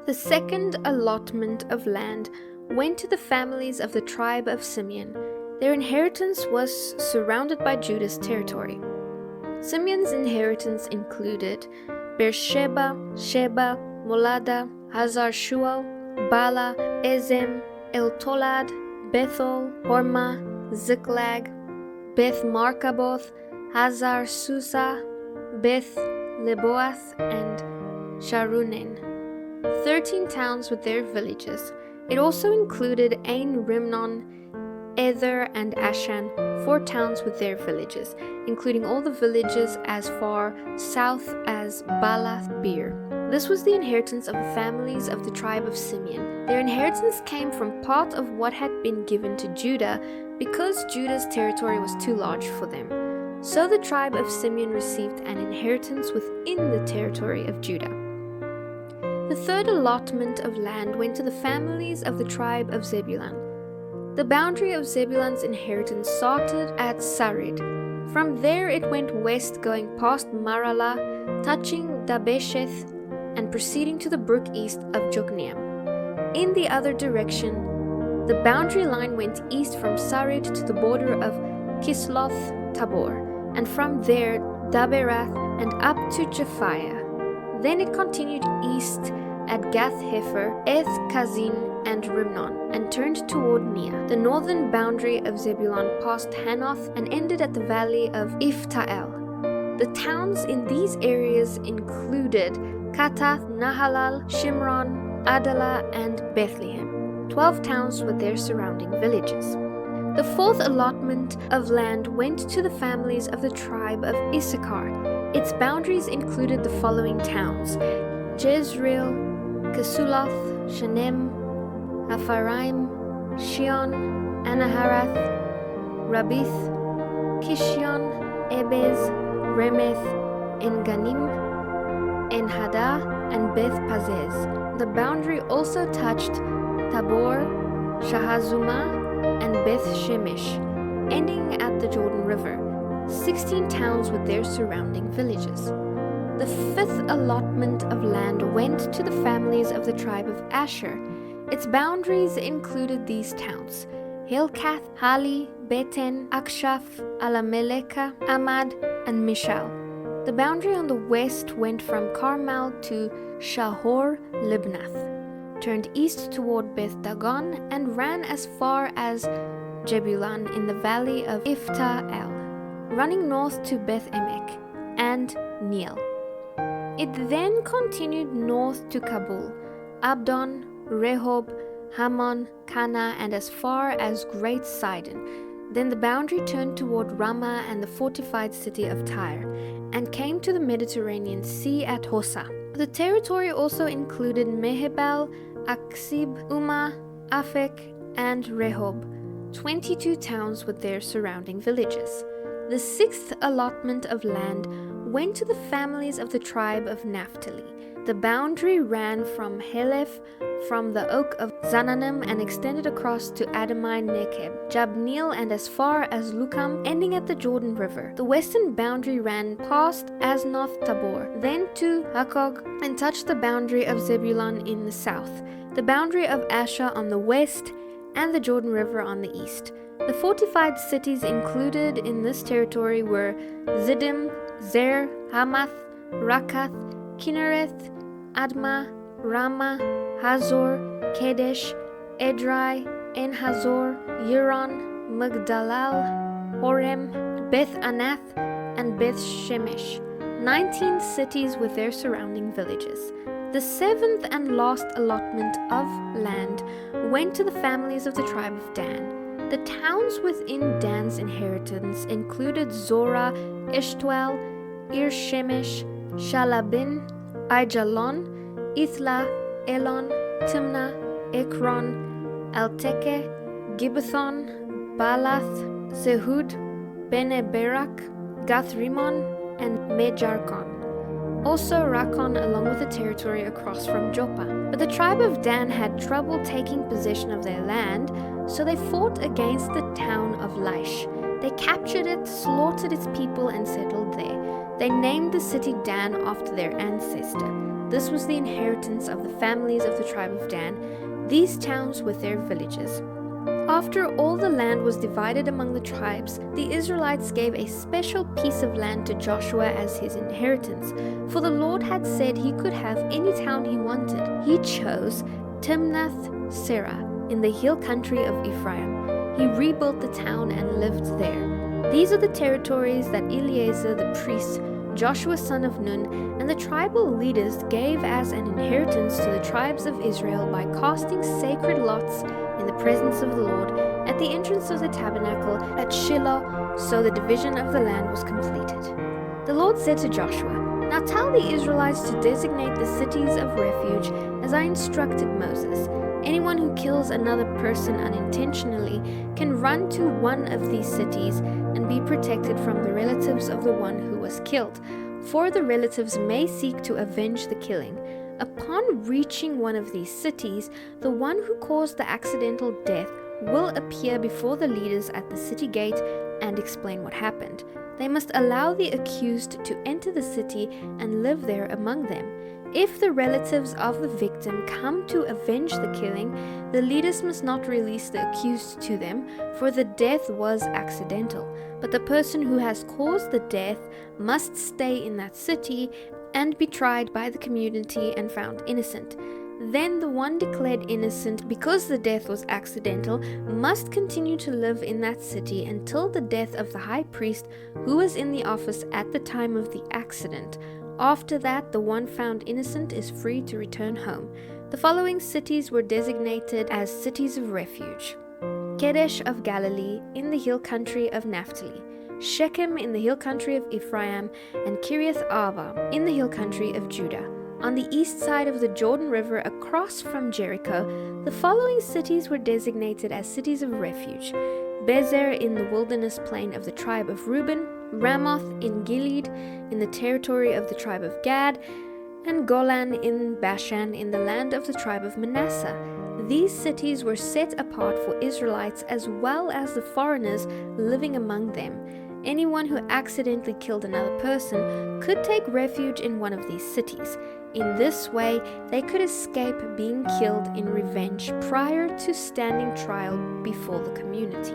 The second allotment of land went to the families of the tribe of Simeon. Their inheritance was surrounded by Judah's territory. Simeon's inheritance included Beersheba, Sheba, Molada, Hazar-Shual, Bala, Ezem, El-Tolad, Bethel, Hormah, Ziklag, Beth Markaboth, Hazar Susa, Beth Leboath, and Sharunen, 13 towns with their villages. It also included Ain Rimnon, Ether, and Ashan, 4 towns with their villages, including all the villages as far south as Balath Beer. This was the inheritance of the families of the tribe of Simeon. Their inheritance came from part of what had been given to Judah because Judah's territory was too large for them. So the tribe of Simeon received an inheritance within the territory of Judah. The third allotment of land went to the families of the tribe of Zebulun. The boundary of Zebulun's inheritance started at Sarid. From there it went west, going past Maralah, touching Dabesheth, and proceeding to the brook east of Jokneam. In the other direction, the boundary line went east from Sarid to the border of Kisloth Tabor, and from there Daberath and up to Japhiah. Then it continued east at Gath-Hefer, Eth-Kazin, and Rimnon, and turned toward Nia. The northern boundary of Zebulun passed Hanoth and ended at the valley of Iftael. The towns in these areas included Katath, Nahalal, Shimron, Adalah, and Bethlehem, 12 towns with their surrounding villages. The fourth allotment of land went to the families of the tribe of Issachar. Its boundaries included the following towns: Jezreel, Kesuloth, Shanem, Hapharaim, Shion, Anaharath, Rabith, Kishion, Ebez, Remeth, En-Ganim, En-Hadah, and Beth-Pazez. The boundary also touched Tabor, Shahazumah, and Beth-Shemesh, ending at the Jordan River, 16 towns with their surrounding villages. The fifth allotment of land went to the families of the tribe of Asher. Its boundaries included these towns: Helkath, Hali, Beten, Akshaph, Alamelekah, Amad, and Mishal. The boundary on the west went from Carmel to Shahor-Libnath, turned east toward Beth Dagon, and ran as far as Jebulun in the valley of Ifta-El, running north to Beth Emek and Neiel. It then continued north to Kabul, Abdon, Rehob, Hammon, Kana, and as far as Great Sidon. Then the boundary turned toward Ramah and the fortified city of Tyre, and came to the Mediterranean Sea at Hosa. The territory also included Mehebel, Aksib, Umah, Aphek, and Rehob, 22 towns with their surrounding villages. The sixth allotment of land went to the families of the tribe of Naphtali. The boundary ran from Heleph, from the oak of Zananim, and extended across to Adamai Nekeb, Jabneel, and as far as Lukam, ending at the Jordan River. The western boundary ran past Aznoth Tabor, then to Hakog, and touched the boundary of Zebulun in the south, the boundary of Asher on the west, and the Jordan River on the east. The fortified cities included in this territory were Ziddim, Zer, Hamath, Rakath, Kinnereth, Admah, Ramah, Hazor, Kedesh, Edrei, En-Hazor, Yiron, Migdalal, Horem, Beth Anath, and Beth Shemesh, 19 cities with their surrounding villages. The seventh and last allotment of land went to the families of the tribe of Dan. The towns within Dan's inheritance included Zorah, Eshtuel, Ir-Shemesh, Shalabin, Aijalon, Ithla, Elon, Timnah, Ekron, Elteke, Gibbethon, Baalath, Zehud, Bene-Berak, Gath-Rimon, and Mejarkon. Also Rakon, along with the territory across from Joppa. But the tribe of Dan had trouble taking possession of their land, so they fought against the town of Laish. They captured it, slaughtered its people, and settled there. They named the city Dan after their ancestor. This was the inheritance of the families of the tribe of Dan, these towns with their villages. After all the land was divided among the tribes, the Israelites gave a special piece of land to Joshua as his inheritance, for the Lord had said he could have any town he wanted. He chose Timnath-Serah in the hill country of Ephraim. He rebuilt the town and lived there. These are the territories that Eleazar the priest, Joshua son of Nun, and the tribal leaders gave as an inheritance to the tribes of Israel by casting sacred lots in the presence of the Lord at the entrance of the tabernacle at Shiloh, so the division of the land was completed. The Lord said to Joshua, "Now tell the Israelites to designate the cities of refuge as I instructed Moses. Anyone who kills another person unintentionally can run to one of these cities and be protected from the relatives of the one who was killed, for the relatives may seek to avenge the killing. Upon reaching one of these cities, the one who caused the accidental death will appear before the leaders at the city gate and explain what happened. They must allow the accused to enter the city and live there among them. If the relatives of the victim come to avenge the killing, the leaders must not release the accused to them, for the death was accidental. But the person who has caused the death must stay in that city and be tried by the community and found innocent. Then the one declared innocent because the death was accidental must continue to live in that city until the death of the high priest who was in the office at the time of the accident. After that, the one found innocent is free to return home. The following cities were designated as cities of refuge: Kedesh of Galilee in the hill country of Naphtali, Shechem in the hill country of Ephraim, and Kiriath Arba in the hill country of Judah. On the east side of the Jordan River across from Jericho, the following cities were designated as cities of refuge: Bezer in the wilderness plain of the tribe of Reuben, Ramoth in Gilead in the territory of the tribe of Gad, and Golan in Bashan in the land of the tribe of Manasseh. These cities were set apart for Israelites as well as the foreigners living among them. Anyone who accidentally killed another person could take refuge in one of these cities. In this way, they could escape being killed in revenge prior to standing trial before the community.